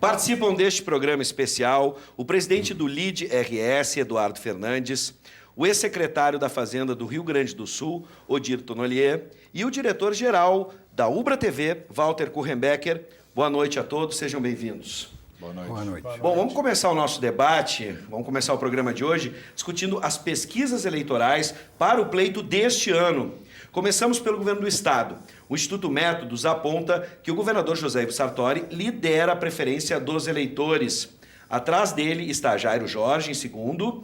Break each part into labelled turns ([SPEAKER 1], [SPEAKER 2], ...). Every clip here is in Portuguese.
[SPEAKER 1] Participam deste programa especial o presidente do LIDE-RS, Eduardo Fernandes, o ex-secretário da Fazenda do Rio Grande do Sul, Odir Tonnelier, e o diretor-geral da Ubra TV, Walter Kurrenbecker. Boa noite a todos, sejam bem-vindos.
[SPEAKER 2] Boa noite.
[SPEAKER 3] Boa noite.
[SPEAKER 1] Bom, vamos começar o nosso debate, vamos começar o programa de hoje discutindo as pesquisas eleitorais para o pleito deste ano. Começamos pelo governo do Estado. O Instituto Métodos aponta que o governador José Ivo Sartori lidera a preferência dos eleitores. Atrás dele está Jairo Jorge, em segundo,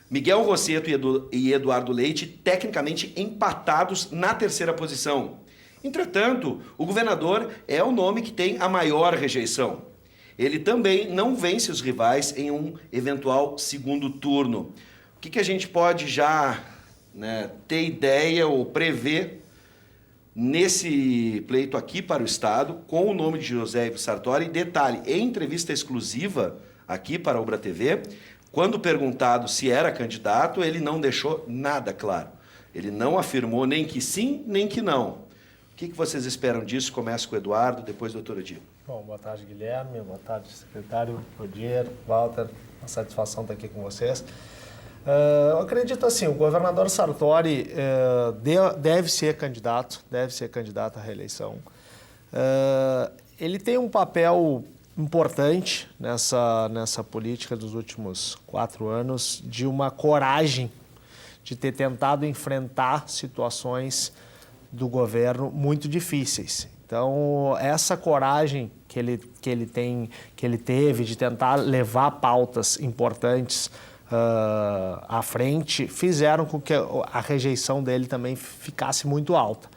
[SPEAKER 1] Miguel Rosseto e Eduardo Leite, tecnicamente empatados na terceira posição. Entretanto, o governador é o nome que tem a maior rejeição. Ele também não vence os rivais em um eventual segundo turno. O que a gente pode já ter ideia ou prever nesse pleito aqui para o Estado, com o nome de José Ivo Sartori? Detalhe, em entrevista exclusiva aqui para a Ubra TV, quando perguntado se era candidato, ele não deixou nada claro. Ele não afirmou nem que sim, nem que não. O que vocês esperam disso? Começa com o Eduardo, depois o doutor Odir.
[SPEAKER 4] Bom, boa tarde, Guilherme. Boa tarde, secretário Odir, Walter. Uma satisfação estar aqui com vocês. Eu acredito assim, o governador Sartori deve ser candidato à reeleição. Ele tem um papel importante nessa política dos últimos 4 anos, de uma coragem de ter tentado enfrentar situações do governo muito difíceis. Então, essa coragem que ele teve de tentar levar pautas importantes à frente, fizeram com que a rejeição dele também ficasse muito alta.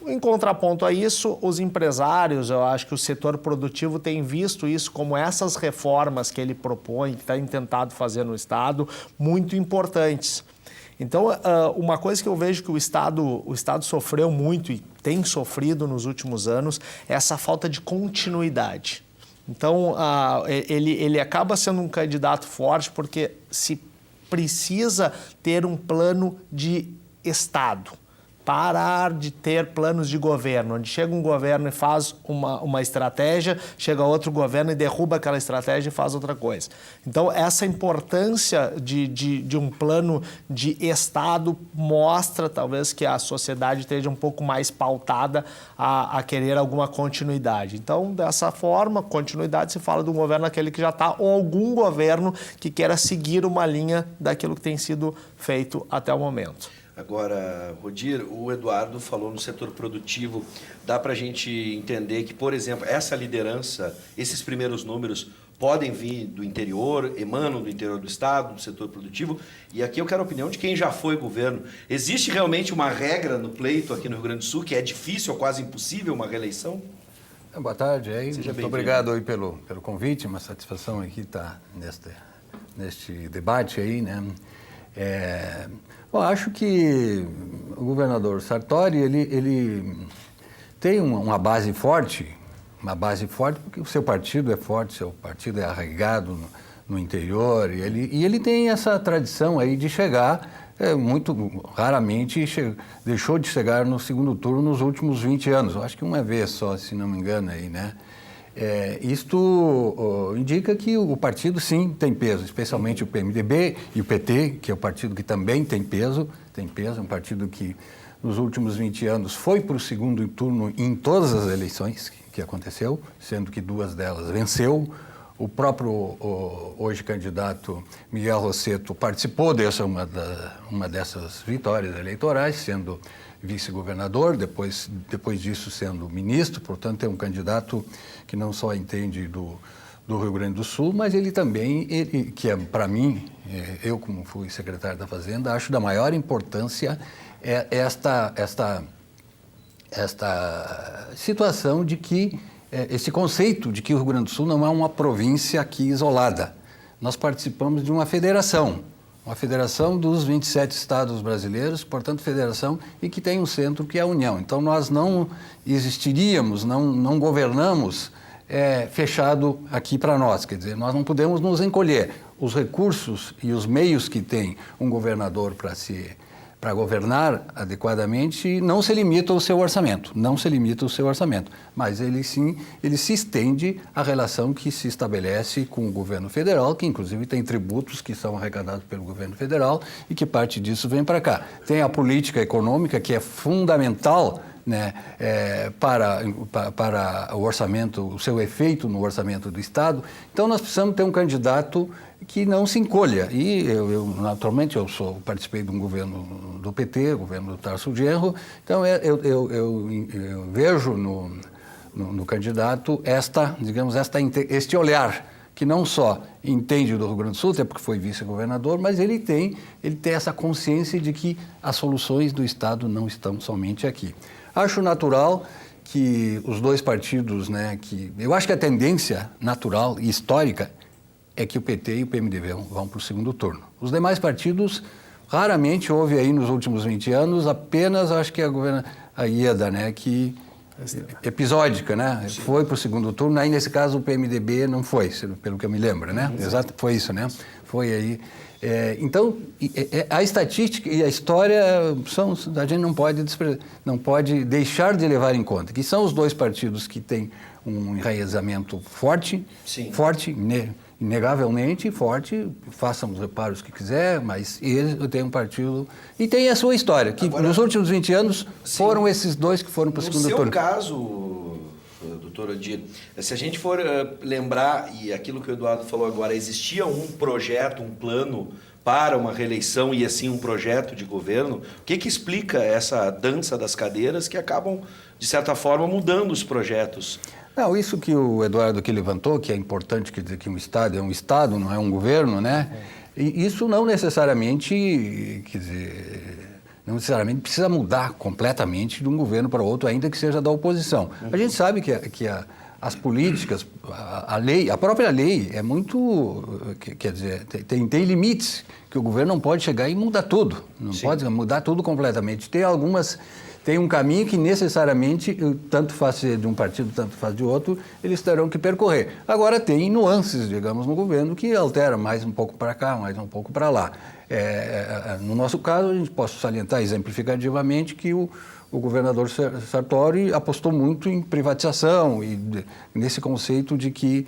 [SPEAKER 4] Em contraponto a isso, os empresários, eu acho que o setor produtivo tem visto isso como essas reformas que ele propõe, que tem tentado fazer no Estado, muito importantes. Então, uma coisa que eu vejo que o Estado sofreu muito e tem sofrido nos últimos anos é essa falta de continuidade. Então, ele acaba sendo um candidato forte porque se precisa ter um plano de Estado. Parar de ter planos de governo, onde chega um governo e faz uma estratégia, chega outro governo e derruba aquela estratégia e faz outra coisa. Então, essa importância de um plano de Estado mostra, talvez, que a sociedade esteja um pouco mais pautada a querer alguma continuidade. Então, dessa forma, continuidade se fala de um governo aquele que já está, ou algum governo que queira seguir uma linha daquilo que tem sido feito até o momento.
[SPEAKER 1] Agora, Odir, o Eduardo falou no setor produtivo. Dá para a gente entender que, por exemplo, essa liderança, esses primeiros números podem vir do interior, emanam do interior do Estado, do setor produtivo. E aqui eu quero a opinião de quem já foi governo. Existe realmente uma regra no pleito aqui no Rio Grande do Sul que é difícil ou quase impossível uma reeleição?
[SPEAKER 3] Boa tarde.
[SPEAKER 1] Muito
[SPEAKER 3] obrigado aí pelo convite. Uma satisfação aqui estar neste debate aí, né? Bom, acho que o governador Sartori, ele tem uma base forte porque o seu partido é forte, seu partido é arraigado no interior, e ele tem essa tradição aí de chegar, muito raramente deixou de chegar no segundo turno nos últimos 20 anos, eu acho que uma vez só, se não me engano aí, né? Isto indica que o partido, sim, tem peso, especialmente o PMDB e o PT, que é o partido que também tem peso, um partido que nos últimos 20 anos foi para o segundo turno em todas as eleições que aconteceu, sendo que 2 delas venceu. O próprio hoje candidato Miguel Rosseto participou uma dessas vitórias eleitorais, sendo vice-governador, depois disso sendo ministro, portanto é um candidato que não só entende do Rio Grande do Sul, mas ele também, que é para mim, eu como fui secretário da Fazenda, acho da maior importância esta situação de que, esse conceito de que o Rio Grande do Sul não é uma província aqui isolada. Nós participamos de uma federação dos 27 estados brasileiros, portanto, federação, e que tem um centro que é a União. Então, nós não existiríamos, não governamos fechado aqui para nós, quer dizer, nós não podemos nos encolher. Os recursos e os meios que tem um governador para para governar adequadamente, não se limita ao seu orçamento, mas ele se estende à relação que se estabelece com o governo federal, que inclusive tem tributos que são arrecadados pelo governo federal e que parte disso vem para cá. Tem a política econômica, que é fundamental, né, para o orçamento, o seu efeito no orçamento do Estado. Então, nós precisamos ter um candidato que não se encolha. E naturalmente, participei de um governo do PT, governo do Tarso Genro, então eu vejo no candidato este olhar, que não só entende do Rio Grande do Sul, até porque foi vice-governador, mas ele tem essa consciência de que as soluções do Estado não estão somente aqui. Acho natural que os dois partidos, né, eu acho que a tendência natural e histórica é que o PT e o PMDB vão para o segundo turno. Os demais partidos, raramente houve aí nos últimos 20 anos, apenas acho que a IEDA, né, que episódica, né, foi para o segundo turno. Aí nesse caso o PMDB não foi, pelo que eu me lembro, né? Exato, foi isso, né? Foi aí. Então, a estatística e a história a gente não pode deixar de levar em conta, que são os dois partidos que têm um enraizamento forte, inegavelmente forte, façam os reparos que quiser, mas eles têm um partido e tem a sua história, que agora, nos últimos 20 anos foram esses dois que foram para o segundo turno.
[SPEAKER 1] No seu caso, doutor Odir, se a gente for lembrar, e aquilo que o Eduardo falou agora, existia um projeto, um plano para uma reeleição e assim um projeto de governo, o que explica essa dança das cadeiras que acabam, de certa forma, mudando os projetos?
[SPEAKER 3] Não, isso que o Eduardo aqui levantou, que é importante, quer dizer que um Estado é um Estado, não é um governo, né? E isso não necessariamente, não necessariamente precisa mudar completamente de um governo para outro, ainda que seja da oposição. A gente sabe que as políticas, a própria lei é muito, quer dizer, tem limites, que o governo não pode chegar e mudar tudo, não pode mudar tudo completamente. Tem um caminho que necessariamente, tanto faz de um partido, tanto faz de outro, eles terão que percorrer. Agora tem nuances, digamos, no governo que altera mais um pouco para cá, mais um pouco para lá. No nosso caso, a gente pode salientar exemplificativamente que o governador Sartori apostou muito em privatização e nesse conceito de que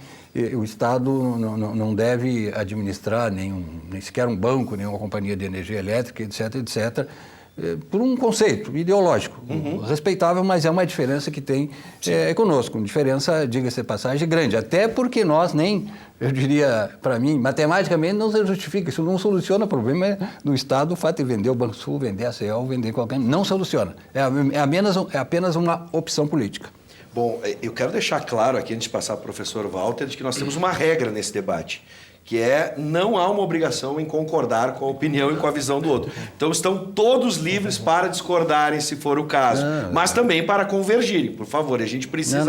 [SPEAKER 3] o Estado não deve administrar nem sequer um banco, nem uma companhia de energia elétrica, etc., etc., por um conceito ideológico, respeitável, mas é uma diferença que tem conosco, uma diferença, diga-se de passagem, grande, até porque nós eu diria, para mim, matematicamente não se justifica, isso não soluciona o problema do Estado, o fato de vender o Bansul, vender a CEL, vender qualquer... não soluciona, é apenas uma opção política.
[SPEAKER 1] Bom, eu quero deixar claro aqui, antes de passar para o professor Walter, de que nós temos uma regra nesse debate, que não há uma obrigação em concordar com a opinião e com a visão do outro. Então estão todos livres para discordarem, se for o caso, mas também para convergirem, por favor. A gente precisa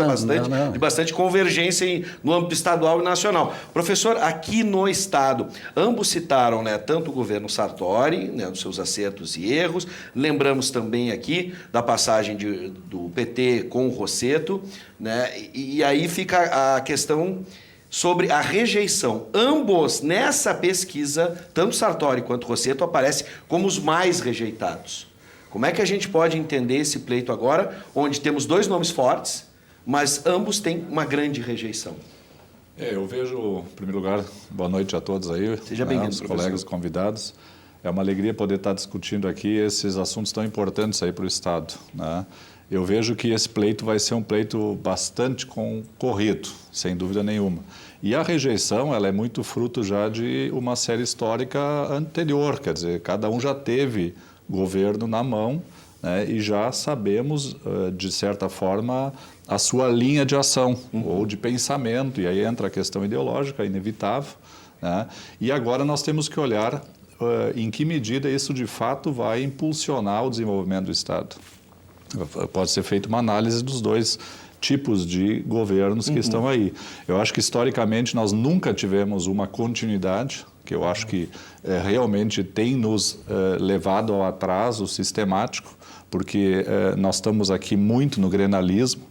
[SPEAKER 1] de bastante convergência no âmbito estadual e nacional. Professor, aqui no Estado, ambos citaram, né, tanto o governo Sartori, né, dos seus acertos e erros, lembramos também aqui da passagem do PT com o Rossetto, né, e aí fica a questão sobre a rejeição. Ambos, nessa pesquisa, tanto Sartori quanto Rossetto, aparecem como os mais rejeitados. Como é que a gente pode entender esse pleito agora, onde temos dois nomes fortes, mas ambos têm uma grande rejeição?
[SPEAKER 2] Eu vejo, em primeiro lugar, boa noite a todos aí,
[SPEAKER 1] seja bem-vindo,
[SPEAKER 2] os colegas convidados. É uma alegria poder estar discutindo aqui esses assuntos tão importantes aí para o Estado, né? Eu vejo que esse pleito vai ser um pleito bastante concorrido, sem dúvida nenhuma. E a rejeição, ela é muito fruto já de uma série histórica anterior, quer dizer, cada um já teve governo na mão, né, e já sabemos, de certa forma, a sua linha de ação ou de pensamento, e aí entra a questão ideológica, inevitável, né? E agora nós temos que olhar em que medida isso de fato vai impulsionar o desenvolvimento do Estado. Pode ser feita uma análise dos dois tipos de governos que estão aí. Eu acho que historicamente nós nunca tivemos uma continuidade, que eu acho que realmente tem nos levado ao atraso sistemático, porque nós estamos aqui muito no grenalismo,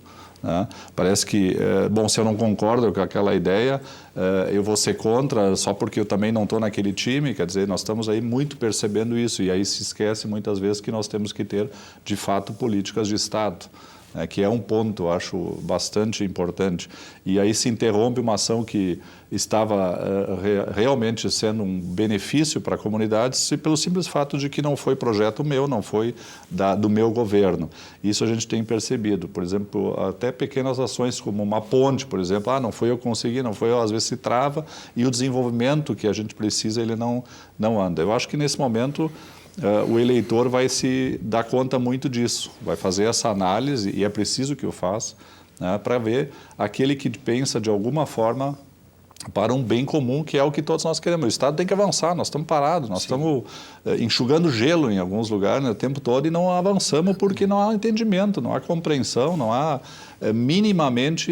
[SPEAKER 2] né? Parece que, bom, se eu não concordo com aquela ideia, eu vou ser contra só porque eu também não estou naquele time. Quer dizer, nós estamos aí muito percebendo isso, e aí se esquece muitas vezes que nós temos que ter, de fato, políticas de Estado, que é um ponto, eu acho, bastante importante. E aí se interrompe uma ação que estava realmente sendo um benefício para a comunidade pelo simples fato de que não foi projeto meu, não foi do meu governo. Isso a gente tem percebido. Por exemplo, até pequenas ações como uma ponte, por exemplo, não foi eu que consegui, não foi eu, às vezes se trava, e o desenvolvimento que a gente precisa, ele não anda. Eu acho que nesse momento o eleitor vai se dar conta muito disso, vai fazer essa análise, e é preciso que eu faça, né, para ver aquele que pensa de alguma forma para um bem comum, que é o que todos nós queremos. O Estado tem que avançar, nós estamos parados, nós estamos enxugando gelo em alguns lugares, né, o tempo todo, e não avançamos porque não há entendimento, não há compreensão, não há minimamente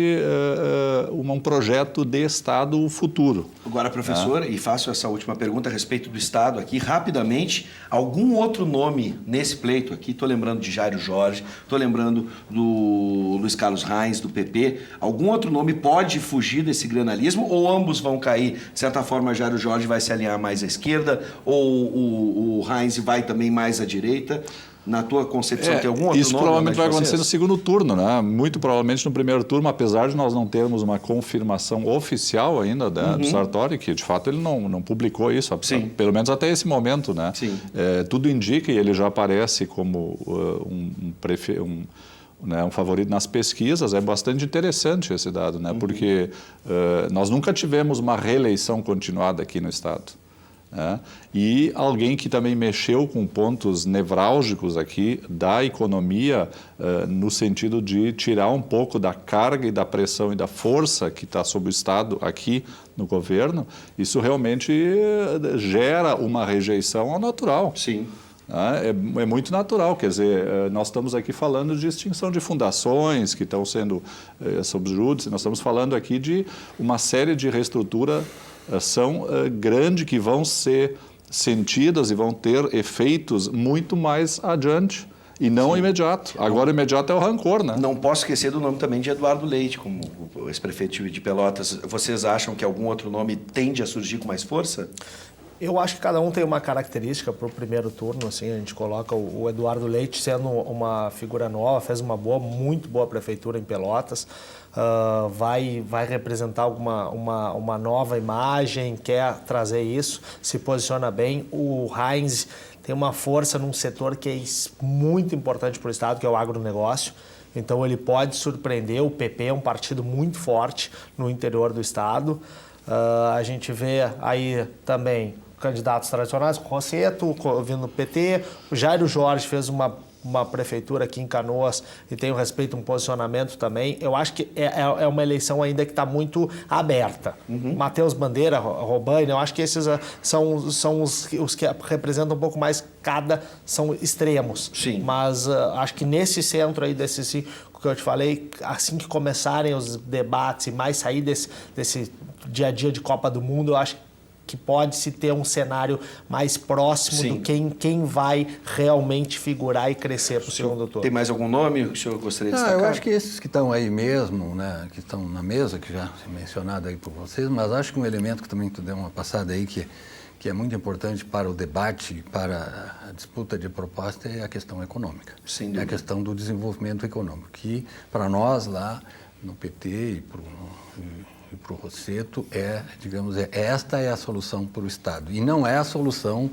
[SPEAKER 2] um projeto de Estado futuro.
[SPEAKER 1] Agora, professor, e faço essa última pergunta a respeito do Estado aqui, rapidamente, algum outro nome nesse pleito aqui? Estou lembrando de Jairo Jorge, estou lembrando do Luiz Carlos Reins, do PP. Algum outro nome pode fugir desse granalismo, ou ambos vão cair? De certa forma, Jairo Jorge vai se alinhar mais à esquerda, ou o Reins vai também mais à direita? Na tua concepção, tem algum outro
[SPEAKER 2] isso
[SPEAKER 1] nome? Isso
[SPEAKER 2] provavelmente vai acontecer no segundo turno, né? Muito provavelmente no primeiro turno, apesar de nós não termos uma confirmação oficial ainda do Sartori, que de fato ele não publicou isso, pelo menos até esse momento, né?
[SPEAKER 1] Sim.
[SPEAKER 2] Tudo indica, e ele já aparece como um favorito nas pesquisas. É bastante interessante esse dado, né? Porque nós nunca tivemos uma reeleição continuada aqui no Estado. E alguém que também mexeu com pontos nevrálgicos aqui da economia, no sentido de tirar um pouco da carga e da pressão e da força que está sobre o Estado aqui no governo, isso realmente gera uma rejeição ao natural.
[SPEAKER 1] Sim.
[SPEAKER 2] É muito natural, quer dizer, nós estamos aqui falando de extinção de fundações que estão sendo sob júdice, nós estamos falando aqui de uma série de reestrutura grande que vão ser sentidas e vão ter efeitos muito mais adiante e não imediato. Agora o imediato é o rancor, né?
[SPEAKER 1] Não posso esquecer do nome também de Eduardo Leite, como ex-prefeito de Pelotas. Vocês acham que algum outro nome tende a surgir com mais força?
[SPEAKER 4] Eu acho que cada um tem uma característica para o primeiro turno. Assim, a gente coloca o Eduardo Leite sendo uma figura nova, fez uma muito boa prefeitura em Pelotas, vai representar uma nova imagem, quer trazer isso, se posiciona bem. O Reins tem uma força num setor que é muito importante para o Estado, que é o agronegócio. Então ele pode surpreender. O PP é um partido muito forte no interior do Estado. A gente vê aí também candidatos tradicionais, o Rosseto, vindo do PT, o Jairo Jorge fez uma prefeitura aqui em Canoas e tem um respeito, um posicionamento também. Eu acho que é uma eleição ainda que está muito aberta. Matheus Bandeira, Robani, eu acho que esses são os que representam um pouco mais são extremos.
[SPEAKER 1] Sim.
[SPEAKER 4] Mas acho que nesse centro aí desses que eu te falei, assim que começarem os debates e mais sair desse dia a dia de Copa do Mundo, eu acho que pode-se ter um cenário mais próximo do quem vai realmente figurar e crescer para o segundo turno.
[SPEAKER 1] Tem mais algum nome que o senhor gostaria de destacar?
[SPEAKER 3] Eu acho que esses que estão aí mesmo, né, que estão na mesa, que já é mencionado aí por vocês, mas acho que um elemento que também tu deu uma passada aí, que é muito importante para o debate, para a disputa de proposta, é a questão econômica.
[SPEAKER 1] Sem dúvida.
[SPEAKER 3] É a questão do desenvolvimento econômico, que para nós lá no PT e para o Rosseto esta é a solução para o Estado. E não é a solução,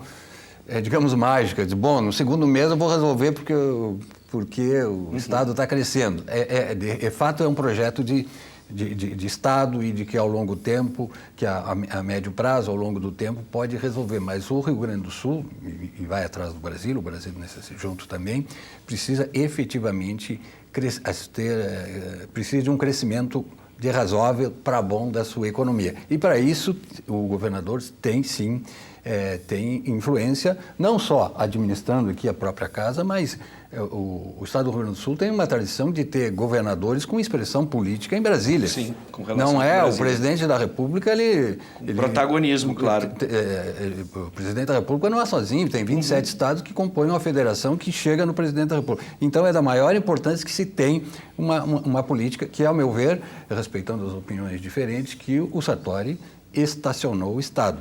[SPEAKER 3] digamos, mágica, de bom, no segundo mês eu vou resolver porque o Estado está crescendo. De fato, é um projeto de Estado e de que ao longo do tempo, que a médio prazo, ao longo do tempo, pode resolver. Mas o Rio Grande do Sul, e vai atrás do Brasil, o Brasil junto também, precisa efetivamente precisa de um crescimento razoável para bom da sua economia. E para isso, o governador tem sim tem influência, não só administrando aqui a própria casa, mas o Estado do Rio Grande do Sul tem uma tradição de ter governadores com expressão política em Brasília.
[SPEAKER 1] Sim, com relação
[SPEAKER 3] não
[SPEAKER 1] a
[SPEAKER 3] é,
[SPEAKER 1] Brasília.
[SPEAKER 3] o presidente da República,
[SPEAKER 1] protagonismo, claro.
[SPEAKER 3] O presidente da República não é sozinho, tem 27 estados que compõem uma federação que chega no presidente da República. Então é da maior importância que se tem uma política que, ao meu ver, respeitando as opiniões diferentes, que o Sartori estacionou o Estado.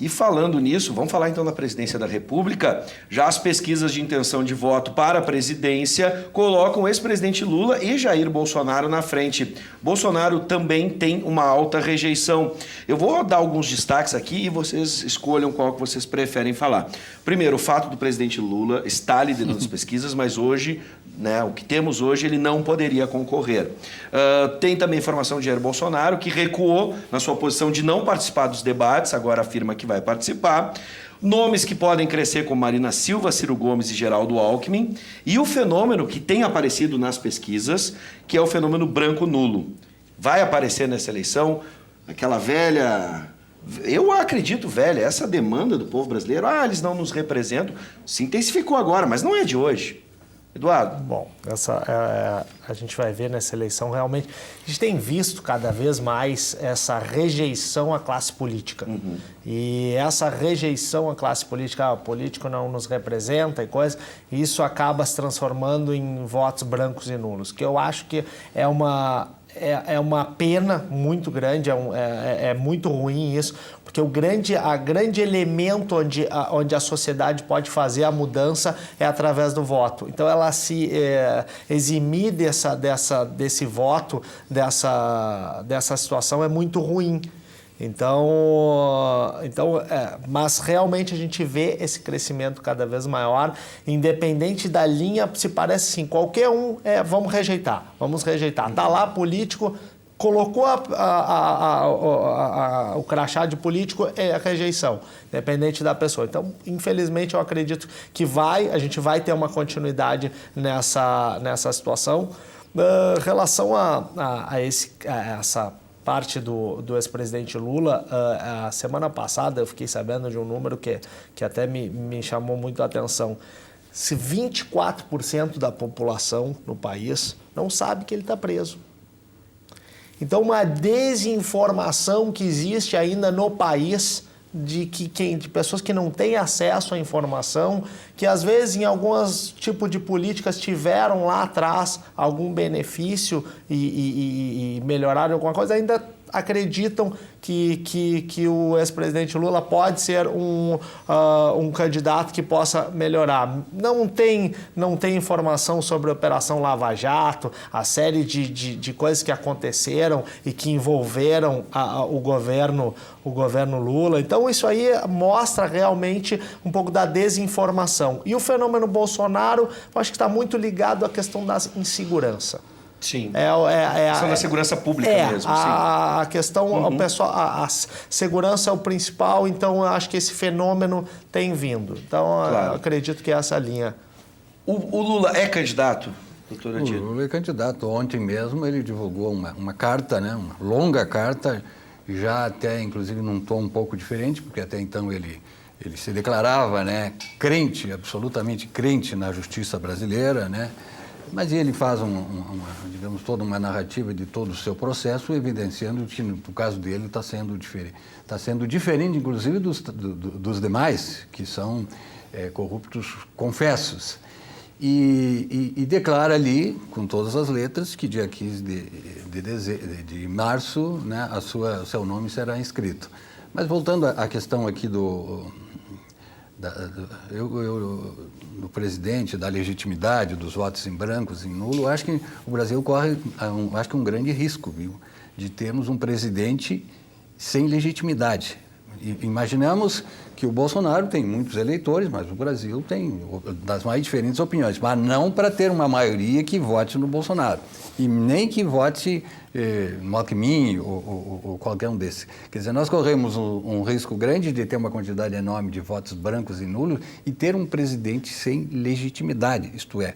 [SPEAKER 1] E falando nisso, vamos falar então da presidência da República. Já as pesquisas de intenção de voto para a presidência colocam o ex-presidente Lula e Jair Bolsonaro na frente. Bolsonaro também tem uma alta rejeição. Eu vou dar alguns destaques aqui e vocês escolham qual que vocês preferem falar. Primeiro, o fato do presidente Lula estar liderando as pesquisas, mas hoje, o que temos hoje, ele não poderia concorrer. Tem também informação de Jair Bolsonaro, que recuou na sua posição de não participar dos debates, agora afirma que vai participar. Nomes que podem crescer como Marina Silva, Ciro Gomes e Geraldo Alckmin. E o fenômeno que tem aparecido nas pesquisas, que é o fenômeno branco nulo. Vai aparecer nessa eleição aquela velha... Eu acredito, velha, essa demanda do povo brasileiro, eles não nos representam, se intensificou agora, mas não é de hoje. Eduardo?
[SPEAKER 4] Bom, a gente vai ver nessa eleição realmente. A gente tem visto cada vez mais essa rejeição à classe política. E essa rejeição à classe política, o político não nos representa e coisa, e isso acaba se transformando em votos brancos e nulos, que eu acho que é uma pena muito grande, é muito ruim isso, porque o grande elemento onde a sociedade pode fazer a mudança é através do voto. Então, ela se eximir desse voto, dessa situação é muito ruim. Mas realmente a gente vê esse crescimento cada vez maior, independente da linha, se parece assim, qualquer um, vamos rejeitar. Tá lá político, colocou o crachá de político, é a rejeição, independente da pessoa. Então, infelizmente, eu acredito que a gente vai ter uma continuidade nessa situação. Em relação a essa parte do ex-presidente Lula, a semana passada eu fiquei sabendo de um número que até me chamou muito a atenção. Se 24% da população no país não sabe que ele está preso. Então, uma desinformação que existe ainda no país de pessoas que não têm acesso à informação, que às vezes em alguns tipos de políticas tiveram lá atrás algum benefício e melhoraram alguma coisa, ainda acreditam que o ex-presidente Lula pode ser um candidato que possa melhorar. Não tem informação sobre a Operação Lava Jato, a série de coisas que aconteceram e que envolveram o governo Lula. Então, isso aí mostra realmente um pouco da desinformação. E o fenômeno Bolsonaro, eu acho que está muito ligado à questão da insegurança.
[SPEAKER 1] Sim. A questão da segurança pública mesmo.
[SPEAKER 4] A questão, o pessoal, a segurança é o principal, então eu acho que esse fenômeno tem vindo. Então, claro, eu acredito que é essa linha.
[SPEAKER 1] O Lula é candidato, doutor Adir?
[SPEAKER 3] O Lula é candidato. Ontem mesmo ele divulgou uma carta, uma longa carta, já até inclusive num tom um pouco diferente, porque até então ele se declarava crente, absolutamente crente na justiça brasileira, Mas ele faz digamos, toda uma narrativa de todo o seu processo, evidenciando que, no caso dele, está sendo diferente. Está sendo diferente, inclusive, dos demais, que são corruptos confessos. E declara ali, com todas as letras, que dia 15 de março, o seu nome será inscrito. Mas voltando à questão aqui do presidente, da legitimidade dos votos em brancos e em nulo, acho que o Brasil corre um grande risco, de termos um presidente sem legitimidade. Imaginamos que o Bolsonaro tem muitos eleitores, mas o Brasil tem das mais diferentes opiniões, mas não para ter uma maioria que vote no Bolsonaro, e nem que vote no Alckmin ou qualquer um desses. Quer dizer, nós corremos um risco grande de ter uma quantidade enorme de votos brancos e nulos e ter um presidente sem legitimidade, isto é,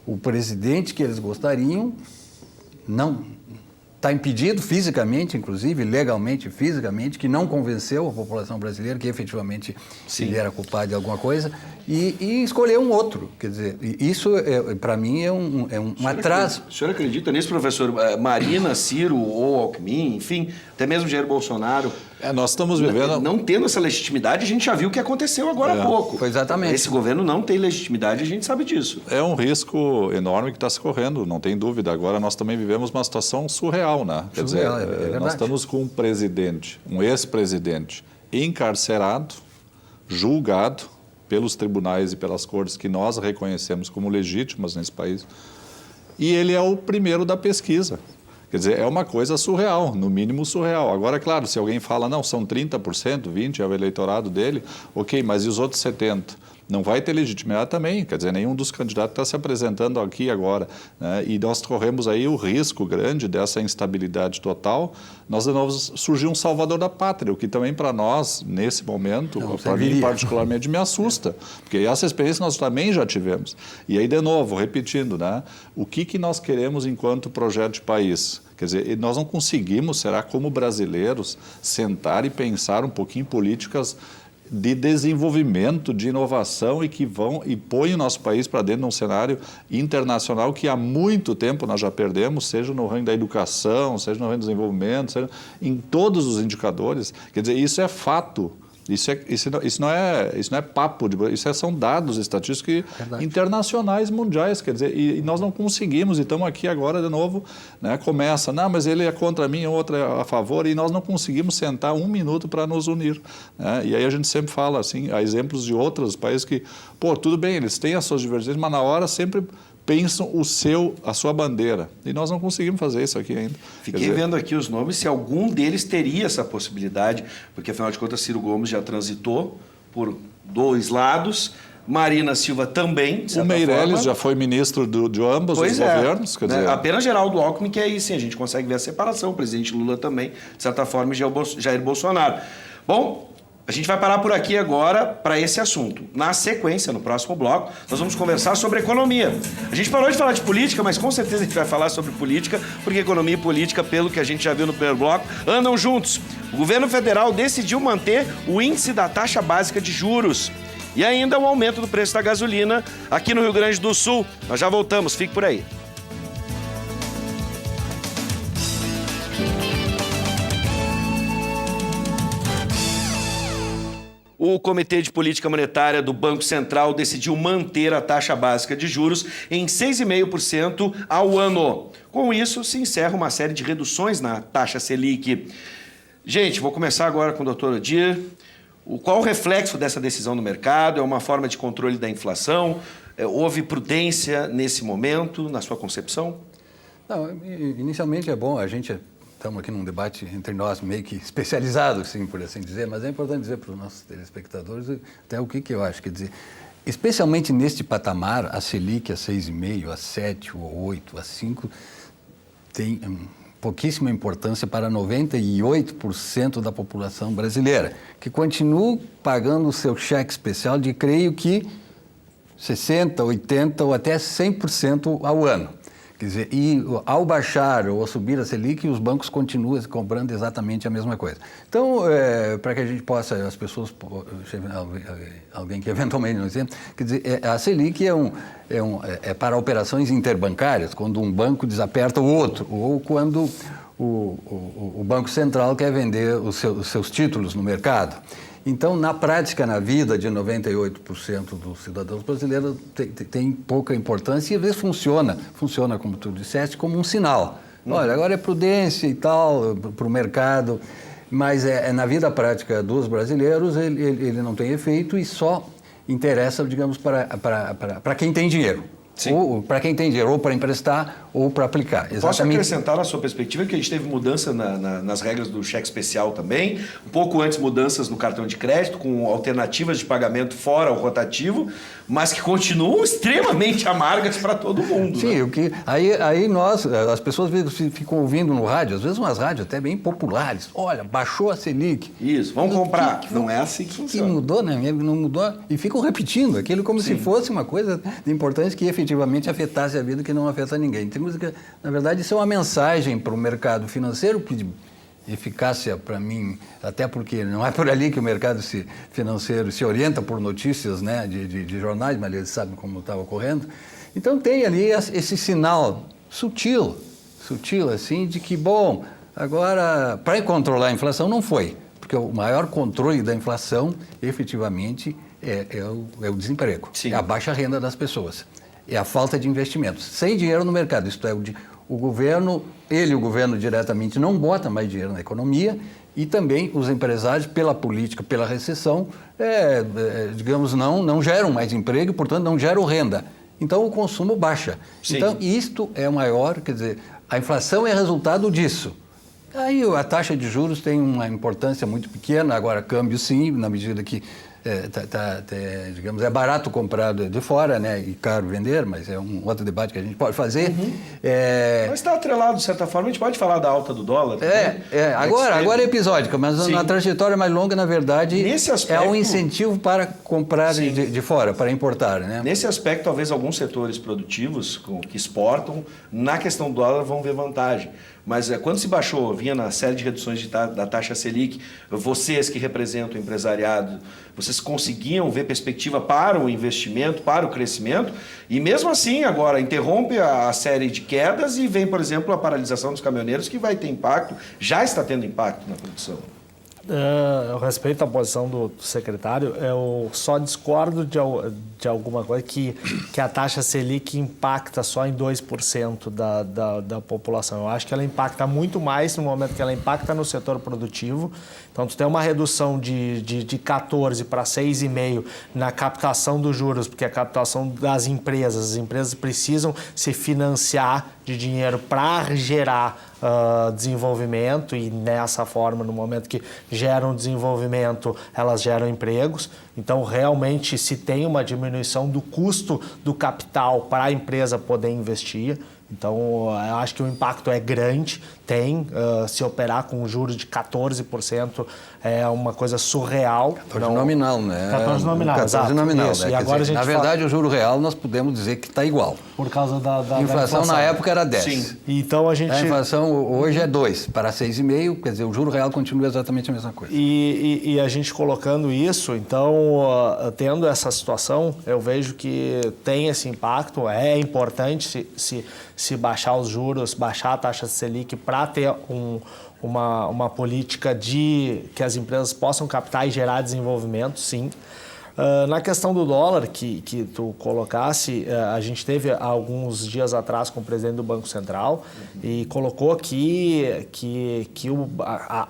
[SPEAKER 3] o presidente que eles gostariam está impedido fisicamente, inclusive, legalmente, fisicamente, que não convenceu a população brasileira que efetivamente ele era culpado de alguma coisa, e escolheu um outro. Quer dizer, isso, para mim, é um atraso.
[SPEAKER 1] O senhor acredita nisso, professor? Marina, Ciro ou Alckmin, enfim, até mesmo Jair Bolsonaro...
[SPEAKER 2] nós estamos vivendo...
[SPEAKER 1] Não tendo essa legitimidade, a gente já viu o que aconteceu agora há pouco.
[SPEAKER 3] Foi exatamente.
[SPEAKER 1] Esse governo não tem legitimidade, a gente sabe disso.
[SPEAKER 2] É um risco enorme que está se correndo, não tem dúvida. Agora nós também vivemos uma situação surreal, né? Quer dizer, nós estamos com um presidente, um ex-presidente, encarcerado, julgado pelos tribunais e pelas cortes que nós reconhecemos como legítimas nesse país, e ele é o primeiro da pesquisa. Quer dizer, é uma coisa surreal, no mínimo surreal. Agora, claro, se alguém fala, não, são 30%, 20% é o eleitorado dele, ok, mas e os outros 70%? Não vai ter legitimidade também, quer dizer, nenhum dos candidatos está se apresentando aqui agora, né? E nós corremos aí o risco grande dessa instabilidade total. Nós, de novo, surgiu um salvador da pátria, o que também para nós, nesse momento, para mim particularmente, me assusta, porque essa experiência nós também já tivemos. E aí, de novo, repetindo, né? O que nós queremos enquanto projeto de país? Quer dizer, nós não conseguimos, será como brasileiros, sentar e pensar um pouquinho em políticas de desenvolvimento, de inovação e que vão e põem o nosso país para dentro de um cenário internacional que há muito tempo nós já perdemos, seja no ranking da educação, seja no ranking do desenvolvimento, seja em todos os indicadores. Quer dizer, isso é fato. Isso não é papo, são dados estatísticos internacionais, mundiais, quer dizer, e nós não conseguimos, e estamos aqui agora de novo, né, começa, não, mas ele é contra mim, outro é a favor, e nós não conseguimos sentar um minuto para nos unir, né? E aí a gente sempre fala, assim, há exemplos de outros países que, pô, tudo bem, eles têm as suas divergências, mas na hora sempre pensam a sua bandeira. E nós não conseguimos fazer isso aqui ainda.
[SPEAKER 1] Fiquei vendo aqui os nomes, se algum deles teria essa possibilidade, porque afinal de contas Ciro Gomes já transitou por dois lados, Marina Silva também, de certa
[SPEAKER 2] forma. O Meirelles já foi ministro de ambos os governos. Quer dizer...
[SPEAKER 1] Apenas Geraldo Alckmin, que aí sim, a gente consegue ver a separação, o presidente Lula também, de certa forma, e Jair Bolsonaro. Bom, a gente vai parar por aqui agora para esse assunto. Na sequência, no próximo bloco, nós vamos conversar sobre economia. A gente parou de falar de política, mas com certeza a gente vai falar sobre política, porque economia e política, pelo que a gente já viu no primeiro bloco, andam juntos. O governo federal decidiu manter o índice da taxa básica de juros e ainda o aumento do preço da gasolina aqui no Rio Grande do Sul. Nós já voltamos, fique por aí. O Comitê de Política Monetária do Banco Central decidiu manter a taxa básica de juros em 6,5% ao ano. Com isso, se encerra uma série de reduções na taxa Selic. Gente, vou começar agora com o doutor Odir. Qual o reflexo dessa decisão no mercado? É uma forma de controle da inflação? Houve prudência nesse momento, na sua concepção?
[SPEAKER 3] Não, inicialmente é bom, a gente... Estamos aqui num debate entre nós meio que especializado, assim, por assim dizer, mas é importante dizer para os nossos telespectadores até o que eu acho. Quer dizer, especialmente neste patamar, a Selic a 6,5%, a 7%, ou 8%, a 5%, tem pouquíssima importância para 98% da população brasileira, que continua pagando o seu cheque especial de, creio que, 60%, 80% ou até 100% ao ano. Quer dizer, e ao baixar ou subir a Selic, os bancos continuam cobrando exatamente a mesma coisa. Então, para que a gente possa, as pessoas, alguém que eventualmente não entende, quer dizer, a Selic é para operações interbancárias, quando um banco desaperta o outro, ou quando o Banco Central quer vender os seus títulos no mercado. Então, na prática, na vida de 98% dos cidadãos brasileiros, tem pouca importância e às vezes funciona, como tu disseste, como um sinal. Olha, agora é prudência e tal para o mercado, mas na vida prática dos brasileiros ele não tem efeito e só interessa, digamos, para quem tem dinheiro. Sim. Ou para quem tem dinheiro, ou para emprestar, ou para aplicar. Exatamente.
[SPEAKER 1] Posso acrescentar na sua perspectiva que a gente teve mudança nas regras do cheque especial também, um pouco antes mudanças no cartão de crédito, com alternativas de pagamento fora o rotativo, mas que continuam extremamente amargas para todo mundo.
[SPEAKER 3] Sim,
[SPEAKER 1] né?
[SPEAKER 3] Aí as pessoas ficam ouvindo no rádio, às vezes umas rádios até bem populares, olha, baixou a Selic.
[SPEAKER 1] Isso, vamos comprar. Não é assim que funciona.
[SPEAKER 3] Que mudou, né? Não mudou, e ficam repetindo aquilo como se fosse uma coisa de importância que efetivamente efetivamente afetasse a vida que não afeta ninguém. Temos que, na verdade, isso é uma mensagem para o mercado financeiro, de eficácia para mim, até porque não é por ali que o mercado financeiro se orienta por notícias, né, de jornais, mas eles sabem como estava ocorrendo. Então tem ali esse sinal sutil assim, de que, bom, agora, para controlar a inflação não foi, porque o maior controle da inflação, efetivamente, é o desemprego,
[SPEAKER 1] Sim.
[SPEAKER 3] é a baixa renda das pessoas, é a falta de investimentos, sem dinheiro no mercado, isto é, o governo diretamente não bota mais dinheiro na economia e também os empresários, pela política, pela recessão, digamos, não geram mais emprego e, portanto, não geram renda. Então, o consumo baixa.
[SPEAKER 1] Sim.
[SPEAKER 3] Então, isto é o maior, quer dizer, a inflação é resultado disso. Aí a taxa de juros tem uma importância muito pequena, agora câmbio sim, na medida que digamos, é barato comprar de fora, né, e caro vender, mas é um outro debate que a gente pode fazer.
[SPEAKER 1] Mas está atrelado, de certa forma, a gente pode falar da alta do dólar.
[SPEAKER 3] Agora é episódica, mas
[SPEAKER 1] Sim.
[SPEAKER 3] na trajetória mais longa, na verdade,
[SPEAKER 1] Nesse aspecto,
[SPEAKER 3] é um incentivo para comprar de fora, para importar, né?
[SPEAKER 1] Nesse aspecto, talvez alguns setores produtivos que exportam, na questão do dólar, vão ver vantagem. Mas quando se baixou, vinha na série de reduções da taxa Selic, vocês que representam o empresariado, vocês conseguiam ver perspectiva para o investimento, para o crescimento, e mesmo assim agora interrompe a série de quedas e vem, por exemplo, a paralisação dos caminhoneiros, que vai ter impacto, já está tendo impacto na produção.
[SPEAKER 4] Eu respeito a posição do secretário, eu só discordo de alguma coisa que a taxa Selic impacta só em 2% da população. Eu acho que ela impacta muito mais no momento que ela impacta no setor produtivo. Então, tu tem uma redução de 14 para 6,5 na captação dos juros, porque a captação das empresas, as empresas precisam se financiar de dinheiro para gerar desenvolvimento e nessa forma, no momento que geram desenvolvimento, elas geram empregos. Então, realmente, se tem uma diminuição do custo do capital para a empresa poder investir. Então, eu acho que o impacto é grande, se operar com juros de 14% é uma coisa surreal.
[SPEAKER 3] 14 nominal, né?
[SPEAKER 4] 14 nominal,
[SPEAKER 3] 14
[SPEAKER 4] exato.
[SPEAKER 3] nominal,
[SPEAKER 4] Isso.
[SPEAKER 3] né?
[SPEAKER 4] E agora
[SPEAKER 3] dizer, na verdade, o juro real nós podemos dizer que está igual.
[SPEAKER 4] Por causa da
[SPEAKER 3] inflação na época era 10.
[SPEAKER 1] Sim.
[SPEAKER 4] Então, a gente...
[SPEAKER 3] A inflação hoje é 2 para 6,5, quer dizer, o juro real continua exatamente a mesma coisa.
[SPEAKER 4] E a gente colocando isso, então, tendo essa situação, eu vejo que tem esse impacto, é importante se baixar os juros, baixar a taxa Selic para ter uma política de que as empresas possam captar e gerar desenvolvimento, sim. Na questão do dólar, que tu colocasse, a gente teve alguns dias atrás com o presidente do Banco Central e colocou que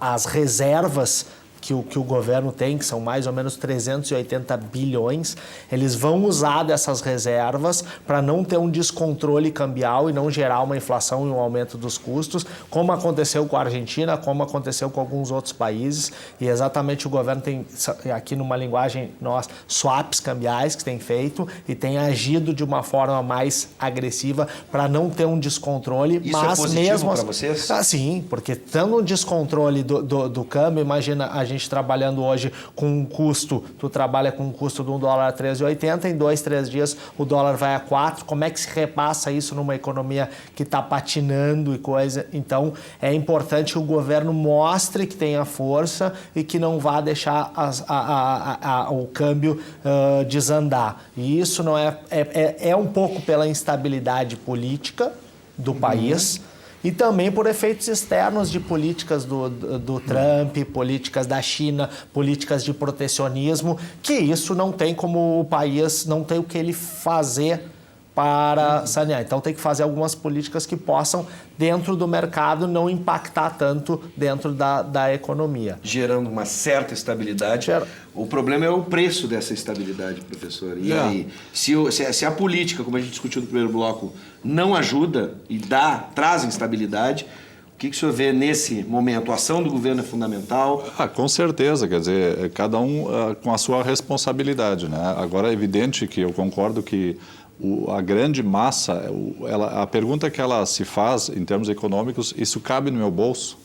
[SPEAKER 4] as reservas que o governo tem, que são mais ou menos 380 bilhões, eles vão usar dessas reservas para não ter um descontrole cambial e não gerar uma inflação e um aumento dos custos, como aconteceu com a Argentina, como aconteceu com alguns outros países. E exatamente o governo tem, aqui numa linguagem nossa, swaps cambiais que tem feito e tem agido de uma forma mais agressiva para não ter um descontrole.
[SPEAKER 1] Isso
[SPEAKER 4] mas
[SPEAKER 1] é positivo
[SPEAKER 4] mesmo
[SPEAKER 1] para vocês?
[SPEAKER 4] Sim, porque tendo um descontrole do câmbio, imagina a gente trabalhando hoje com um custo, tu trabalha com um custo de $1 a 13,80, em 2, 3 dias o dólar vai a 4, como é que se repassa isso numa economia que está patinando e coisa? Então, é importante que o governo mostre que tem a força e que não vá deixar o câmbio desandar. E isso não é um pouco pela instabilidade política do país, e também por efeitos externos de políticas do Trump, políticas da China, políticas de protecionismo, que isso não tem como o país, não tem o que ele fazer para sanear. Então tem que fazer algumas políticas que possam, dentro do mercado, não impactar tanto dentro da economia.
[SPEAKER 1] Gerando uma certa estabilidade. O problema é o preço dessa estabilidade, professor. E aí, se a política, como a gente discutiu no primeiro bloco, não ajuda e traz instabilidade, o que o senhor vê nesse momento? A ação do governo é fundamental?
[SPEAKER 2] Com certeza, quer dizer, cada um com a sua responsabilidade, né? Agora é evidente que eu concordo que a grande massa, a pergunta que ela se faz em termos econômicos, isso cabe no meu bolso?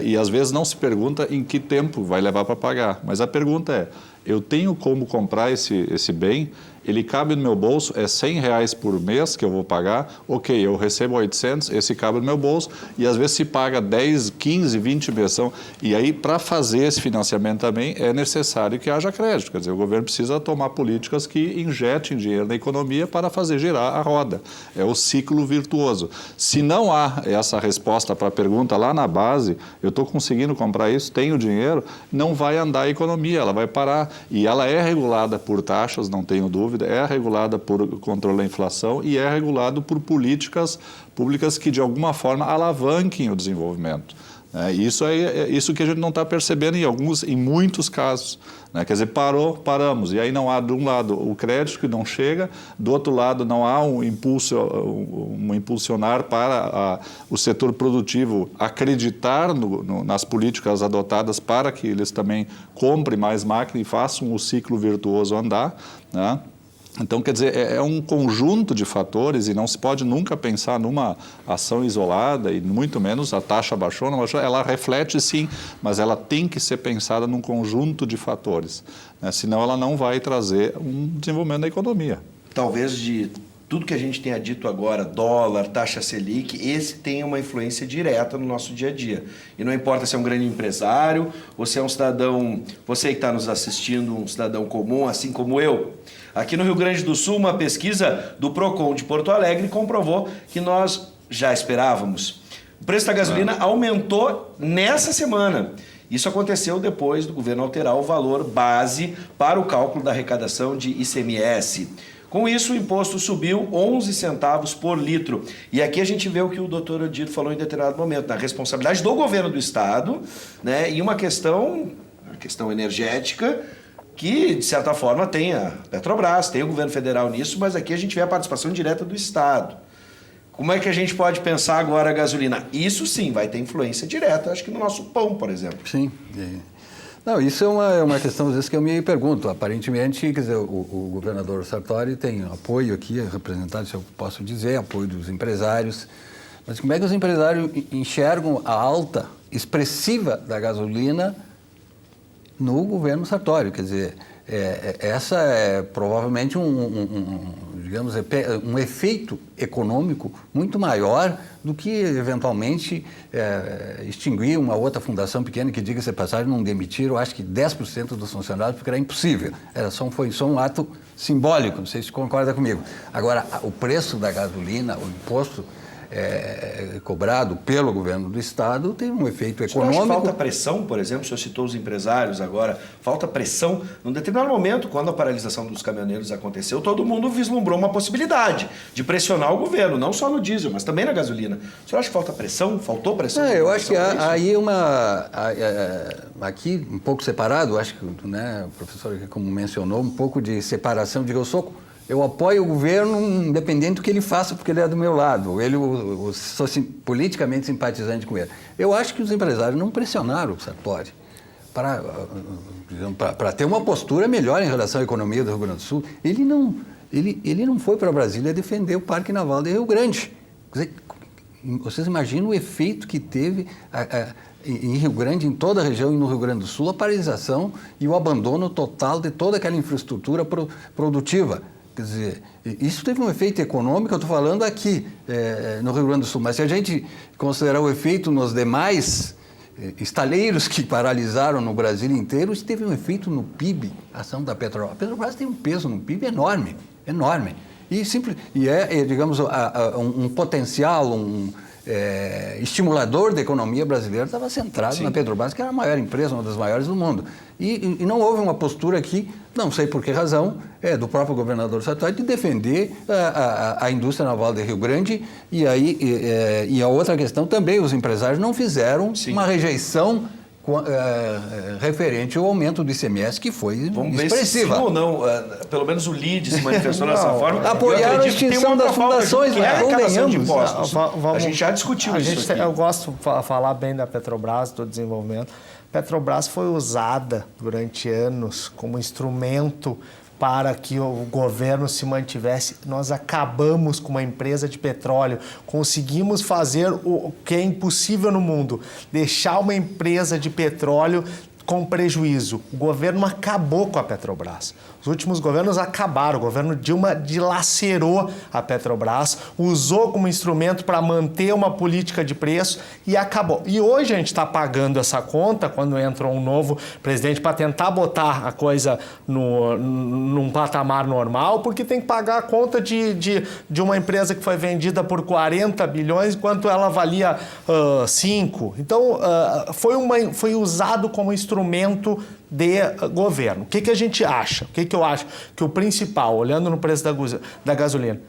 [SPEAKER 2] E às vezes não se pergunta em que tempo vai levar para pagar, mas a pergunta é, eu tenho como comprar esse bem, ele cabe no meu bolso, é R$100 por mês que eu vou pagar, ok, eu recebo 800, esse cabe no meu bolso, e às vezes se paga 10, 15, 20 inversão. E aí, para fazer esse financiamento também, é necessário que haja crédito. Quer dizer, o governo precisa tomar políticas que injetem dinheiro na economia para fazer girar a roda. É o ciclo virtuoso. Se não há essa resposta para a pergunta lá na base, eu estou conseguindo comprar isso, tenho dinheiro, não vai andar a economia, ela vai parar. E ela é regulada por taxas, não tenho dúvida, é regulada por controle da inflação e é regulado por políticas públicas que, de alguma forma, alavanquem o desenvolvimento. Isso é isso que a gente não está percebendo em muitos casos. Né? Quer dizer, paramos, e aí não há, de um lado, o crédito que não chega, do outro lado, não há um impulsionar para o setor produtivo acreditar nas políticas adotadas para que eles também comprem mais máquina e façam o ciclo virtuoso andar, né? Então, quer dizer, é um conjunto de fatores e não se pode nunca pensar numa ação isolada e muito menos a taxa baixou, não baixou. Ela reflete sim, mas ela tem que ser pensada num conjunto de fatores, né? Senão ela não vai trazer um desenvolvimento da economia.
[SPEAKER 1] Talvez de tudo que a gente tenha dito agora, dólar, taxa Selic, esse tem uma influência direta no nosso dia a dia. E não importa se é um grande empresário ou se é um cidadão, você que está nos assistindo, um cidadão comum, assim como eu. Aqui no Rio Grande do Sul, uma pesquisa do Procon de Porto Alegre comprovou que nós já esperávamos. O preço da gasolina aumentou nessa semana. Isso aconteceu depois do governo alterar o valor base para o cálculo da arrecadação de ICMS. Com isso, o imposto subiu 11 centavos por litro. E aqui a gente vê o que o doutor Odir falou em determinado momento, na responsabilidade do governo do Estado, né, e uma questão energética, que, de certa forma, tem a Petrobras, tem o governo federal nisso, mas aqui a gente vê a participação direta do Estado. Como é que a gente pode pensar agora a gasolina? Isso sim vai ter influência direta, acho que no nosso pão, por exemplo.
[SPEAKER 3] Sim. Não, isso é uma questão, às vezes, que eu me pergunto. Aparentemente, quer dizer, o governador Sartori tem apoio aqui, representado, se eu posso dizer, apoio dos empresários. Mas como é que os empresários enxergam a alta expressiva da gasolina no governo Sartori? Quer dizer, essa é provavelmente digamos, um efeito econômico muito maior do que, eventualmente, extinguir uma outra fundação pequena que, diga-se de passagem, não demitir, eu acho que 10% dos funcionários, porque era impossível. Foi só um ato simbólico, não sei se concorda comigo. Agora, o preço da gasolina, o imposto cobrado pelo governo do Estado tem um efeito econômico.
[SPEAKER 1] Acha que falta pressão, por exemplo, o senhor citou os empresários agora, falta pressão. Num determinado momento, quando a paralisação dos caminhoneiros aconteceu, todo mundo vislumbrou uma possibilidade de pressionar o governo, não só no diesel, mas também na gasolina. O senhor acha que falta pressão? Faltou pressão?
[SPEAKER 3] Eu acho que há aí aqui um pouco separado, acho que, né, o professor, como mencionou, um pouco de separação, eu apoio o governo independente do que ele faça, porque ele é do meu lado. Eu sou politicamente simpatizante com ele. Eu acho que os empresários não pressionaram o Sartori para ter uma postura melhor em relação à economia do Rio Grande do Sul. Ele não foi para Brasília defender o Parque Naval de Rio Grande. Quer dizer, vocês imaginam o efeito que teve em Rio Grande, em toda a região e no Rio Grande do Sul, a paralisação e o abandono total de toda aquela infraestrutura produtiva. Quer dizer, isso teve um efeito econômico, eu estou falando aqui no Rio Grande do Sul, mas se a gente considerar o efeito nos demais estaleiros que paralisaram no Brasil inteiro, isso teve um efeito no PIB, a ação da Petrobras. A Petrobras tem um peso no PIB enorme, enorme. E digamos, um potencial, estimulador da economia brasileira estava centrado na Petrobras, que era a maior empresa, uma das maiores do mundo. E não houve uma postura aqui, não sei por que razão, do próprio governador Sartori, de defender a indústria naval de Rio Grande. E a outra questão também, os empresários não fizeram uma rejeição referente ao aumento do ICMS, que foi
[SPEAKER 1] Vamos
[SPEAKER 3] expressiva.
[SPEAKER 1] Ver se sim ou não, pelo menos o LIDE se manifestou dessa forma.
[SPEAKER 3] Apoiaram a extinção das fundações,
[SPEAKER 1] arrecadação de impostos.
[SPEAKER 4] A
[SPEAKER 1] gente já discutiu isso aqui.
[SPEAKER 4] Eu gosto de falar bem da Petrobras, do desenvolvimento. Petrobras foi usada durante anos como instrumento para que o governo se mantivesse. Nós acabamos com uma empresa de petróleo, conseguimos fazer o que é impossível no mundo, deixar uma empresa de petróleo com prejuízo. O governo acabou com a Petrobras. Os últimos governos acabaram. O governo Dilma dilacerou a Petrobras, usou como instrumento para manter uma política de preço e acabou. E hoje a gente está pagando essa conta, quando entra um novo presidente, para tentar botar a coisa num patamar normal, porque tem que pagar a conta de uma empresa que foi vendida por 40 bilhões, enquanto ela valia 5. Então, foi usado como instrumento de governo. O que a gente acha? O que eu acho? Que o principal, olhando no preço da gasolina,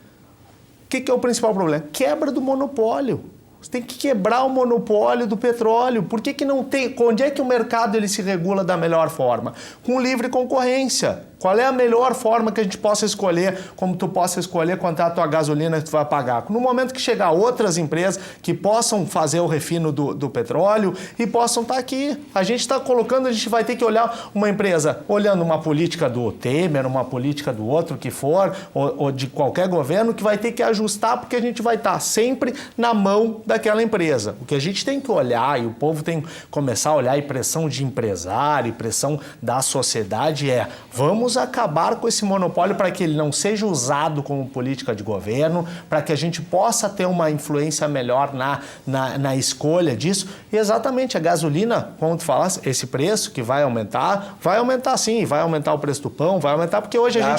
[SPEAKER 4] o que é o principal problema? Quebra do monopólio. Você tem que quebrar o monopólio do petróleo. Por que não tem? Onde é que o mercado ele se regula da melhor forma? Com livre concorrência. Qual é a melhor forma que a gente possa escolher, como tu possa escolher quanto é a tua gasolina que tu vai pagar? No momento que chegar outras empresas que possam fazer o refino do petróleo e possam estar aqui. A gente está colocando, a gente vai ter que olhar uma empresa, olhando uma política do Temer, uma política do outro que for, ou de qualquer governo, que vai ter que ajustar, porque a gente vai estar sempre na mão daquela empresa. O que a gente tem que olhar, e o povo tem que começar a olhar, e pressão de empresário, e pressão da sociedade vamos acabar com esse monopólio para que ele não seja usado como política de governo, para que a gente possa ter uma influência melhor na escolha disso. E exatamente a gasolina, como tu falaste, esse preço que vai aumentar sim, vai aumentar o preço do pão, vai aumentar, porque hoje a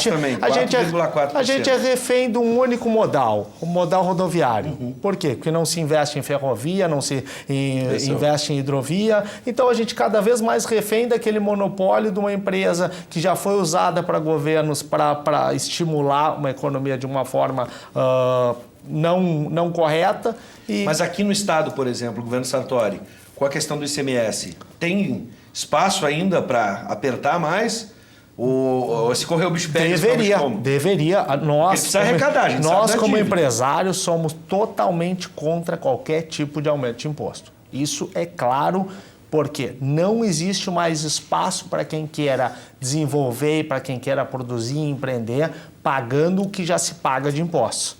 [SPEAKER 4] gente é refém de um único modal, o modal rodoviário. Por quê? Porque não se investe em ferrovia, não se investe em hidrovia, então a gente cada vez mais refém daquele monopólio de uma empresa que já foi usada para governos para estimular uma economia de uma forma não correta.
[SPEAKER 1] Mas aqui no estado, por exemplo, o governo Sartori, com a questão do ICMS, tem espaço ainda para apertar mais? Ou se correr o bicho pega?
[SPEAKER 4] Deveria. Nós,
[SPEAKER 1] precisa arrecadar, a gente sabe
[SPEAKER 4] como empresários, somos totalmente contra qualquer tipo de aumento de imposto. Isso é claro. Porque não existe mais espaço para quem queira desenvolver, para quem queira produzir e empreender, pagando o que já se paga de impostos.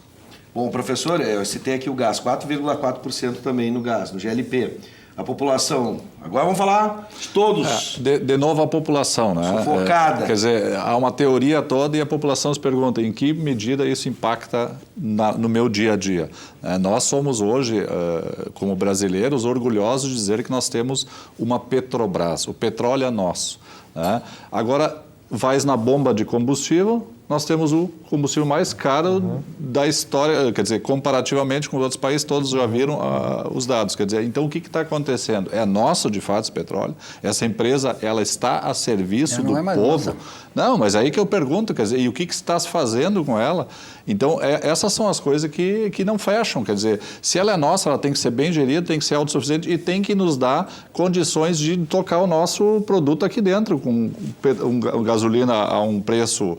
[SPEAKER 1] Bom, professor, eu citei aqui o gás, 4,4% também no gás, no GLP. A população, agora vamos falar de todos.
[SPEAKER 2] De novo a população, né?
[SPEAKER 1] Sufocada.
[SPEAKER 2] Quer dizer, há uma teoria toda e a população se pergunta em que medida isso impacta no meu dia a dia. Nós somos hoje, como brasileiros, orgulhosos de dizer que nós temos uma Petrobras. O petróleo é nosso. Agora, vais na bomba de combustível, nós temos o combustível mais caro da história, quer dizer, comparativamente com os outros países, todos já viram os dados. Quer dizer, então o que está acontecendo? É nosso, de fato, esse petróleo? Essa empresa, ela está a serviço do povo? Nossa. Não, mas aí que eu pergunto, quer dizer, e o que está se fazendo com ela? Então, essas são as coisas que não fecham. Quer dizer, se ela é nossa, ela tem que ser bem gerida, tem que ser autossuficiente e tem que nos dar condições de tocar o nosso produto aqui dentro, com gasolina a um preço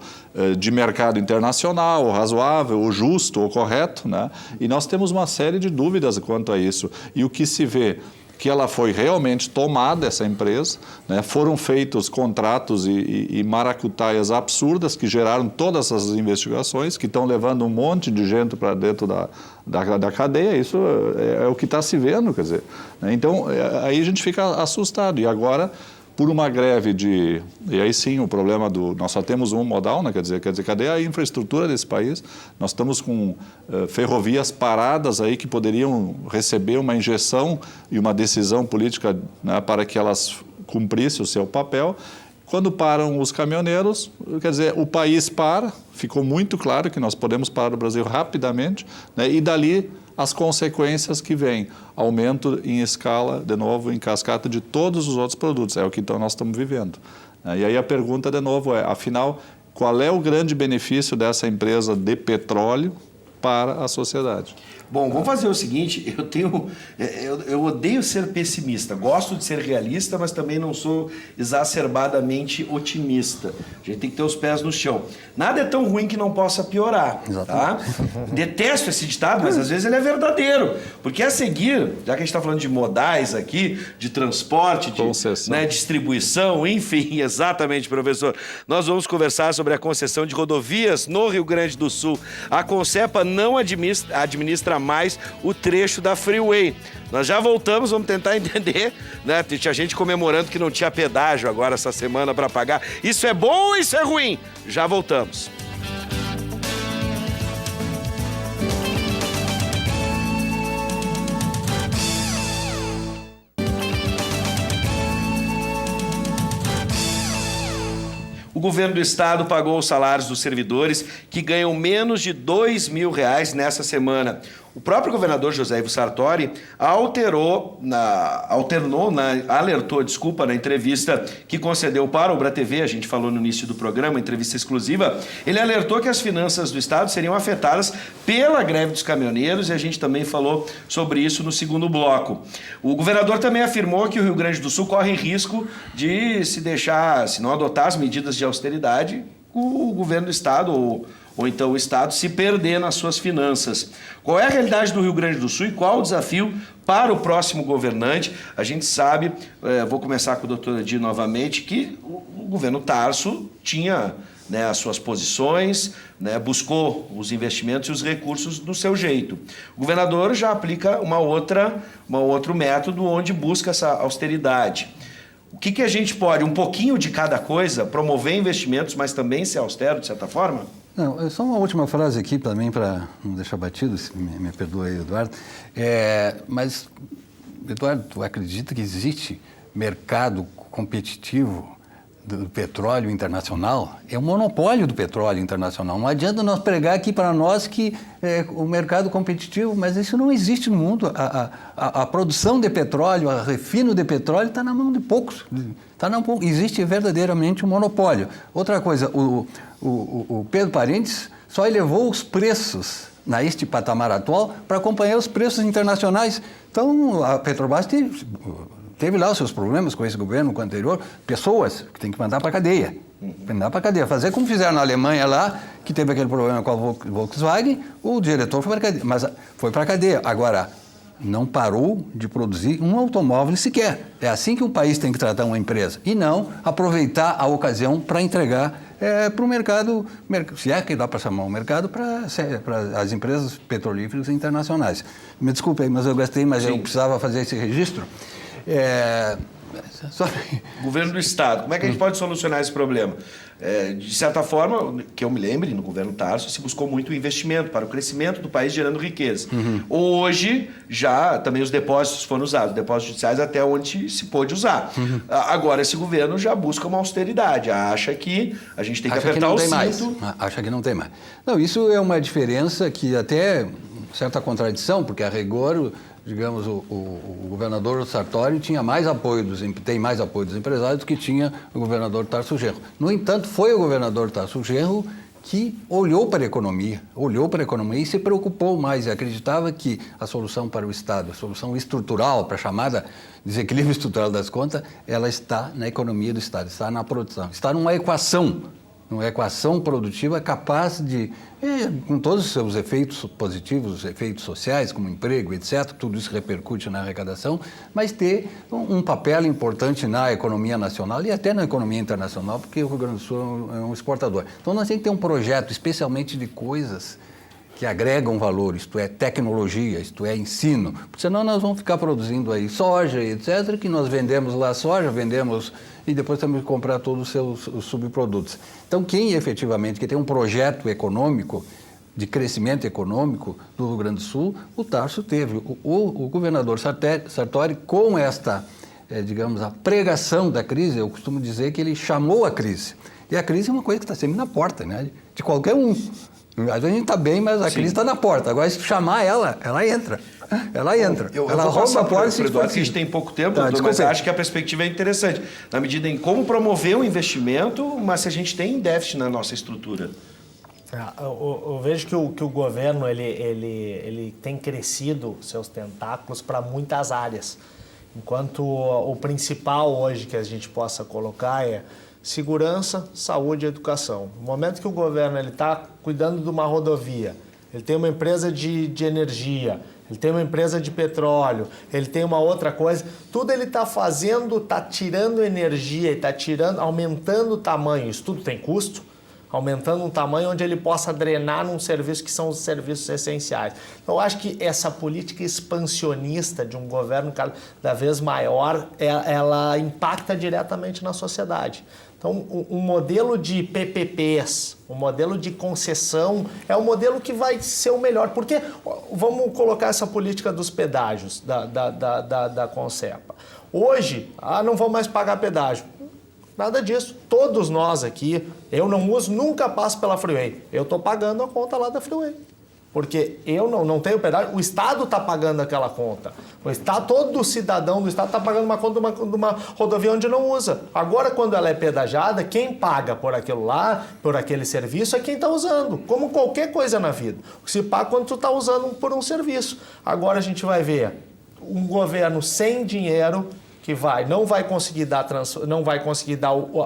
[SPEAKER 2] de mercado internacional, razoável, ou justo, ou correto, né? E nós temos uma série de dúvidas quanto a isso. E o que se vê que ela foi realmente tomada, essa empresa, né? Foram feitos contratos e maracutaias absurdas que geraram todas essas investigações, que estão levando um monte de gente para dentro da cadeia. Isso é o que está se vendo, quer dizer. Né? Então, aí a gente fica assustado. E agora, por uma greve e aí sim o problema nós só temos um modal, né? Quer dizer, cadê a infraestrutura desse país? Nós estamos com ferrovias paradas aí que poderiam receber uma injeção e uma decisão política, né, para que elas cumprissem o seu papel. Quando param os caminhoneiros, quer dizer, o país para, ficou muito claro que nós podemos parar o Brasil rapidamente, né, e dali as consequências que vêm, aumento em escala, de novo, em cascata de todos os outros produtos, é o que então nós estamos vivendo. E aí a pergunta, de novo, afinal, qual é o grande benefício dessa empresa de petróleo para a sociedade?
[SPEAKER 1] Bom, vamos fazer o seguinte, eu odeio ser pessimista, gosto de ser realista, mas também não sou exacerbadamente otimista. A gente tem que ter os pés no chão. Nada é tão ruim que não possa piorar, tá? Detesto esse ditado, mas às vezes ele é verdadeiro, porque a seguir, já que a gente está falando de modais aqui, de transporte, de distribuição, enfim, exatamente, professor, nós vamos conversar sobre a concessão de rodovias no Rio Grande do Sul. A Concepa não administra mais o trecho da Freeway. Nós já voltamos, vamos tentar entender, né? Tinha gente comemorando que não tinha pedágio agora essa semana para pagar. Isso é bom ou isso é ruim? Já voltamos. O governo do estado pagou os salários dos servidores que ganham menos de R$2.000 nessa semana. O próprio governador José Ivo Sartori alertou na entrevista que concedeu para o BraTV, a gente falou no início do programa, entrevista exclusiva, ele alertou que as finanças do estado seriam afetadas pela greve dos caminhoneiros e a gente também falou sobre isso no segundo bloco. O governador também afirmou que o Rio Grande do Sul corre risco de se não adotar as medidas de austeridade, o governo do estado ou então o estado se perder nas suas finanças. Qual é a realidade do Rio Grande do Sul e qual o desafio para o próximo governante? A gente sabe, vou começar com o doutor Edir novamente, que o governo Tarso tinha, né, as suas posições, né, buscou os investimentos e os recursos do seu jeito. O governador já aplica um outro método onde busca essa austeridade. O que a gente pode, um pouquinho de cada coisa, promover investimentos, mas também ser austero, de certa forma?
[SPEAKER 3] Não, só uma última frase aqui também para não deixar batido, se me perdoa aí, Eduardo. Mas, Eduardo, tu acredita que existe mercado competitivo do petróleo internacional? É um monopólio do petróleo internacional. Não adianta nós pregar aqui para nós que o mercado competitivo, mas isso não existe no mundo. A produção de petróleo, a refino de petróleo está na mão de poucos. Existe verdadeiramente um monopólio. Outra coisa, o Pedro Parentes só elevou os preços neste patamar atual para acompanhar os preços internacionais. Então, a Petrobras teve lá os seus problemas com esse governo, com o anterior, pessoas que tem que mandar para a cadeia. Mandar para a cadeia. Fazer como fizeram na Alemanha lá, que teve aquele problema com a Volkswagen, o diretor foi para a cadeia. Mas foi para a cadeia. Agora, não parou de produzir um automóvel sequer. É assim que um país tem que tratar uma empresa. E não aproveitar a ocasião para entregar para o mercado, se é que dá para chamar o mercado, para as empresas petrolíferas internacionais. Me desculpe aí, mas eu gastei, mas eu precisava fazer esse registro.
[SPEAKER 1] Governo do estado, como é que a gente pode solucionar esse problema? De certa forma, que eu me lembre, no governo Tarso se buscou muito investimento para o crescimento do país, gerando riqueza. Hoje, já também os depósitos foram usados, depósitos judiciais até onde se pôde usar. Agora, esse governo já busca uma austeridade, acha que a gente tem que apertar o cinto.
[SPEAKER 3] Acha que não tem mais. Não, isso é uma diferença que até certa contradição, porque a rigor, digamos, o governador Sartori tem mais apoio dos empresários do que tinha o governador Tarso Genro. No entanto, foi o governador Tarso Genro que olhou para a economia e se preocupou mais e acreditava que a solução para o Estado, a solução estrutural, para a chamada desequilíbrio estrutural das contas, ela está na economia do Estado, está na produção, está numa equação produtiva capaz de, com todos os seus efeitos positivos, os efeitos sociais, como emprego, etc., tudo isso repercute na arrecadação, mas ter um papel importante na economia nacional e até na economia internacional, porque o Rio Grande do Sul é um exportador. Então, nós temos que ter um projeto, especialmente de coisas que agregam valor, isto é, tecnologia, isto é, ensino, porque senão nós vamos ficar produzindo aí soja, etc., que nós vendemos lá soja, e depois temos que comprar todos os seus subprodutos. Então, quem efetivamente que tem um projeto econômico, de crescimento econômico do Rio Grande do Sul, o Tarso teve. O governador Sartori, com esta, digamos, a pregação da crise, eu costumo dizer que ele chamou a crise. E a crise é uma coisa que está sempre na porta, né, de qualquer um. Às vezes a gente está bem, mas a crise está na porta. Agora, se chamar ela entra. Ela entra. Ela rouba a porta e se
[SPEAKER 1] Eduardo, que a gente tem pouco tempo, mas acho que a perspectiva é interessante. Na medida em como promover o investimento, mas se a gente tem déficit na nossa estrutura.
[SPEAKER 4] Eu vejo que o governo ele tem crescido seus tentáculos para muitas áreas. Enquanto o principal hoje que a gente possa colocar é segurança, saúde e educação. No momento que o governo está cuidando de uma rodovia, ele tem uma empresa de energia, ele tem uma empresa de petróleo, ele tem uma outra coisa, tudo ele está fazendo, está tirando energia, está aumentando o tamanho, isso tudo tem custo, aumentando um tamanho onde ele possa drenar num serviço que são os serviços essenciais. Então, eu acho que essa política expansionista de um governo cada vez maior, ela impacta diretamente na sociedade. Então, um modelo de PPPs, um modelo de concessão, é o modelo que vai ser o melhor. Porque, vamos colocar essa política dos pedágios da Concepa. Hoje, não vão mais pagar pedágio. Nada disso. Todos nós aqui, eu não uso, nunca passo pela Freeway. Eu estou pagando a conta lá da Freeway. Porque eu não tenho pedágio, o Estado está pagando aquela conta. Todo cidadão do Estado está pagando uma conta de uma rodovia onde não usa. Agora, quando ela é pedagiada, quem paga por aquilo lá, por aquele serviço, é quem está usando. Como qualquer coisa na vida. Se paga quando tu está usando por um serviço. Agora a gente vai ver um governo sem dinheiro que não vai conseguir dar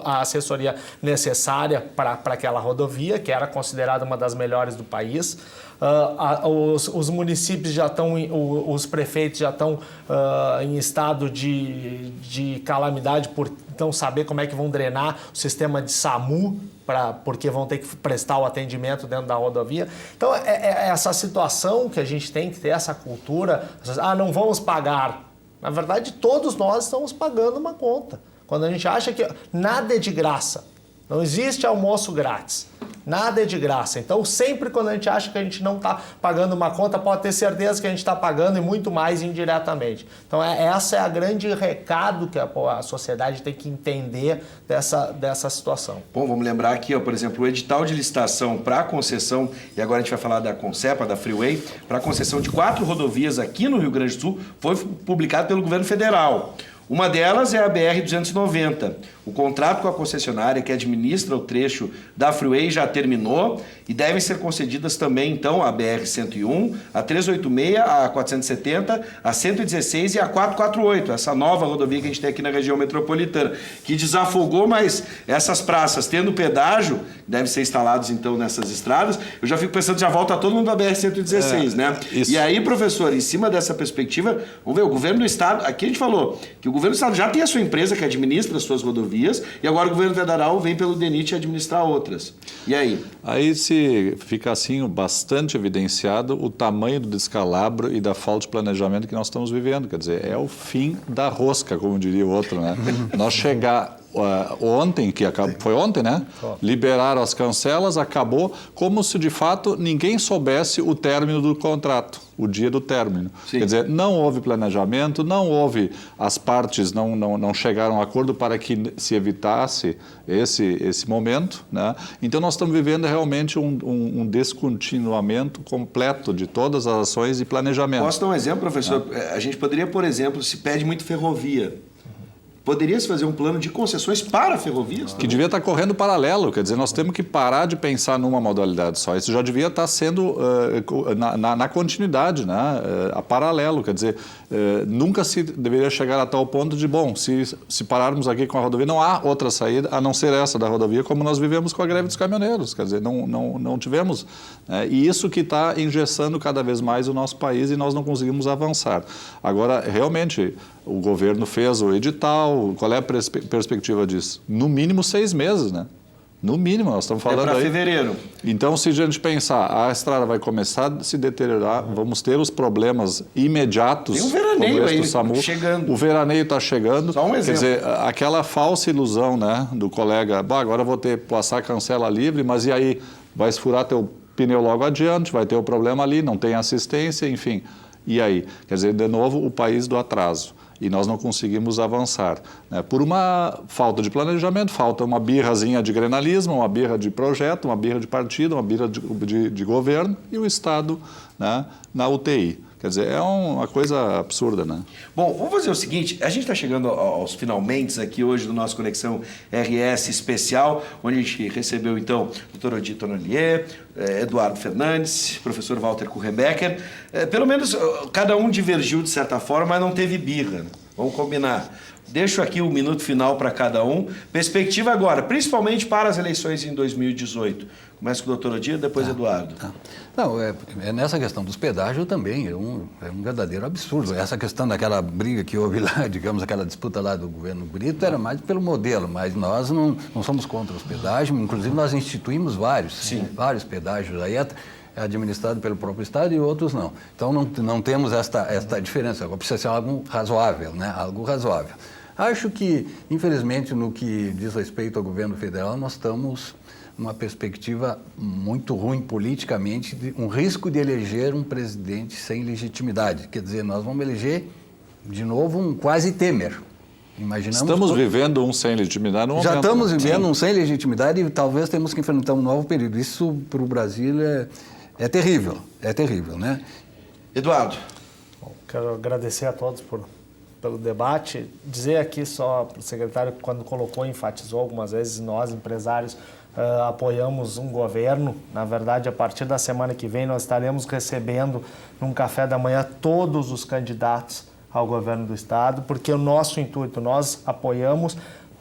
[SPEAKER 4] a assessoria necessária para aquela rodovia, que era considerada uma das melhores do país. Os municípios já estão, os prefeitos já estão em estado de calamidade por não saber como é que vão drenar o sistema de SAMU, porque vão ter que prestar o atendimento dentro da rodovia. Então, é essa situação que a gente tem que ter, essa cultura, não vamos pagar. Na verdade, todos nós estamos pagando uma conta. Quando a gente acha que nada é de graça, não existe almoço grátis, nada é de graça. Então, sempre quando a gente acha que a gente não está pagando uma conta, pode ter certeza que a gente está pagando e muito mais indiretamente. Então, essa é a grande recado que a sociedade tem que entender dessa situação.
[SPEAKER 1] Bom, vamos lembrar aqui, por exemplo, o edital de licitação para a concessão, e agora a gente vai falar da Concepa, da Freeway, para a concessão de 4 rodovias aqui no Rio Grande do Sul, foi publicado pelo governo federal. Uma delas é a BR-290. O contrato com a concessionária que administra o trecho da Freeway já terminou e devem ser concedidas também, então, a BR-101, a 386, a 470, a 116 e a 448, essa nova rodovia que a gente tem aqui na região metropolitana, que desafogou, mas essas praças, tendo pedágio, devem ser instalados, então, nessas estradas. Eu já fico pensando, já volta todo mundo da BR-116, né? Isso. E aí, professor, em cima dessa perspectiva, vamos ver, o governo do Estado, aqui a gente falou que o governo do Estado já tem a sua empresa que administra as suas rodovias, e agora o governo federal vem pelo DENIT administrar outras. E aí?
[SPEAKER 2] Aí se fica assim bastante evidenciado o tamanho do descalabro e da falta de planejamento que nós estamos vivendo. Quer dizer, é o fim da rosca, como diria o outro, né? Nós chegar ontem, foi ontem, né? Liberaram as cancelas, acabou, como se de fato ninguém soubesse o término do contrato, o dia do término. Sim. Quer dizer, não houve planejamento, não houve, as partes não chegaram a acordo para que se evitasse esse momento, né? Então nós estamos vivendo realmente um descontinuamento completo de todas as ações e planejamento.
[SPEAKER 1] Posso dar um exemplo, professor? A gente poderia, por exemplo, se pede muito ferrovia, poderia-se fazer um plano de concessões para ferrovias?
[SPEAKER 2] Que devia estar correndo paralelo, quer dizer, nós temos que parar de pensar numa modalidade só. Isso já devia estar sendo na continuidade, né? A paralelo, quer dizer, nunca se deveria chegar a tal ponto de, bom, se pararmos aqui com a rodovia, não há outra saída a não ser essa da rodovia, como nós vivemos com a greve dos caminhoneiros, quer dizer, não tivemos. E isso que está engessando cada vez mais o nosso país e nós não conseguimos avançar. Agora, realmente, o governo fez o edital, qual é a perspectiva disso? No mínimo 6 meses, né? No mínimo, nós estamos falando
[SPEAKER 1] para fevereiro.
[SPEAKER 2] Então, se a gente pensar, a estrada vai começar a se deteriorar, vamos ter os problemas imediatos.
[SPEAKER 1] Tem um veraneio aí
[SPEAKER 2] do SAMU.
[SPEAKER 1] Chegando.
[SPEAKER 2] O veraneio está chegando.
[SPEAKER 1] Só um exemplo.
[SPEAKER 2] Quer dizer, aquela falsa ilusão, né, do colega, agora eu vou passar a cancela livre, mas e aí? Vai esfurar teu pneu logo adiante, vai ter o problema ali, não tem assistência, enfim. E aí? Quer dizer, de novo, o país do atraso. E nós não conseguimos avançar, né? Por uma falta de planejamento, falta uma birrazinha de grenalismo, uma birra de projeto, uma birra de partido, uma birra de governo e o Estado, né, na UTI. Quer dizer, é uma coisa absurda, né?
[SPEAKER 1] Bom, vamos fazer o seguinte, a gente está chegando aos finalmente aqui hoje do nosso Conexão RS especial, onde a gente recebeu, então, o Dr. Odir Tonnelier, Eduardo Fernandes, professor Walter Kuchenbecker. Pelo menos cada um divergiu de certa forma, mas não teve birra, né? Vamos combinar. deixo aqui o minuto final para cada um. Perspectiva agora, principalmente para as eleições em 2018. Começa com o doutor Odir, depois Eduardo.
[SPEAKER 3] Não, nessa questão dos pedágios também é um verdadeiro absurdo. Essa questão daquela briga que houve lá, digamos, aquela disputa lá do governo Brito, era mais pelo modelo, mas nós não somos contra os pedágios, inclusive nós instituímos vários pedágios aí, administrado pelo próprio Estado e outros não. Então não temos esta diferença, agora precisa ser algo razoável, né? Algo razoável. Acho que, infelizmente, no que diz respeito ao governo federal, nós estamos numa perspectiva muito ruim politicamente, um risco de eleger um presidente sem legitimidade. Quer dizer, nós vamos eleger, de novo, um quase Temer.
[SPEAKER 2] Estamos vivendo um sem legitimidade no momento.
[SPEAKER 3] Já estamos vivendo um sem legitimidade e talvez temos que enfrentar um novo período. Isso, para o Brasil, é terrível, né?
[SPEAKER 1] Eduardo.
[SPEAKER 4] Bom, quero agradecer a todos pelo debate. Dizer aqui só para o secretário que quando colocou, enfatizou algumas vezes, nós, empresários, apoiamos um governo. Na verdade, a partir da semana que vem, nós estaremos recebendo num café da manhã todos os candidatos ao governo do Estado, porque o nosso intuito, nós apoiamos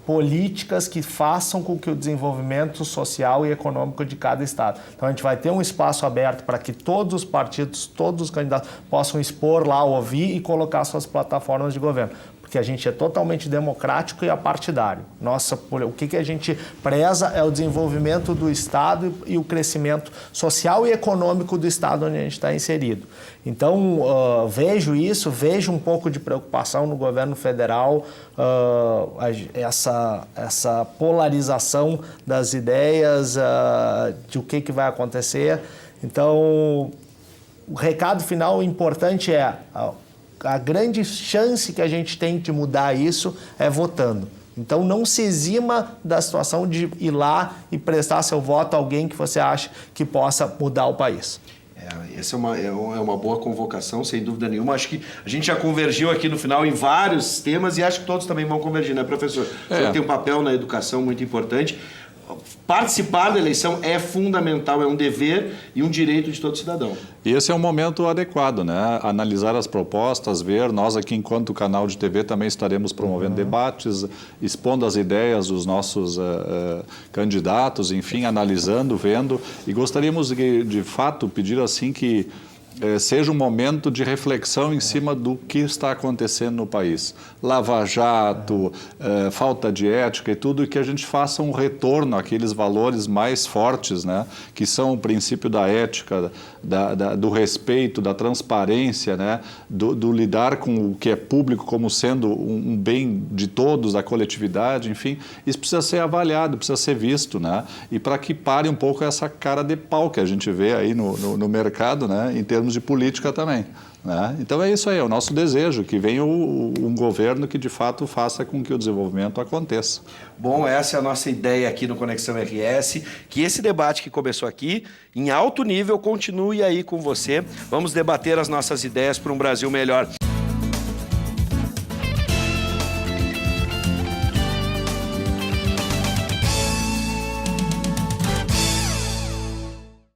[SPEAKER 4] políticas que façam com que o desenvolvimento social e econômico de cada Estado. Então, a gente vai ter um espaço aberto para que todos os partidos, todos os candidatos possam expor lá, ouvir e colocar suas plataformas de governo. Porque a gente é totalmente democrático e apartidário. O que a gente preza é o desenvolvimento do Estado e o crescimento social e econômico do Estado onde a gente está inserido. Então, vejo um pouco de preocupação no governo federal, essa polarização das ideias, de o que vai acontecer. Então, o recado final importante é: a grande chance que a gente tem de mudar isso é votando. Então, não se exima da situação de ir lá e prestar seu voto a alguém que você acha que possa mudar o país.
[SPEAKER 1] Essa é uma boa convocação, sem dúvida nenhuma. Acho que a gente já convergiu aqui no final em vários temas e acho que todos também vão convergir, né, professor? O senhor tem um papel na educação muito importante. Participar da eleição é fundamental, é um dever e um direito de todo cidadão.
[SPEAKER 2] E esse é um momento adequado, né? Analisar as propostas, ver. Nós aqui, enquanto canal de TV, também estaremos promovendo debates, expondo as ideias dos nossos candidatos, enfim, analisando, vendo. E gostaríamos de fato, pedir assim que seja um momento de reflexão em cima do que está acontecendo no país. Lava Jato, falta de ética e tudo, e que a gente faça um retorno àqueles valores mais fortes, né, que são o princípio da ética, do respeito, da transparência, né, do lidar com o que é público como sendo um bem de todos, da coletividade, enfim. Isso precisa ser avaliado, precisa ser visto, né, e para que pare um pouco essa cara de pau que a gente vê aí no mercado, né, em termos de política também, né? Então é isso aí, é o nosso desejo, que venha um governo que de fato faça com que o desenvolvimento aconteça.
[SPEAKER 1] Bom, essa é a nossa ideia aqui no Conexão RS, que esse debate que começou aqui, em alto nível, continue aí com você. Vamos debater as nossas ideias para um Brasil melhor.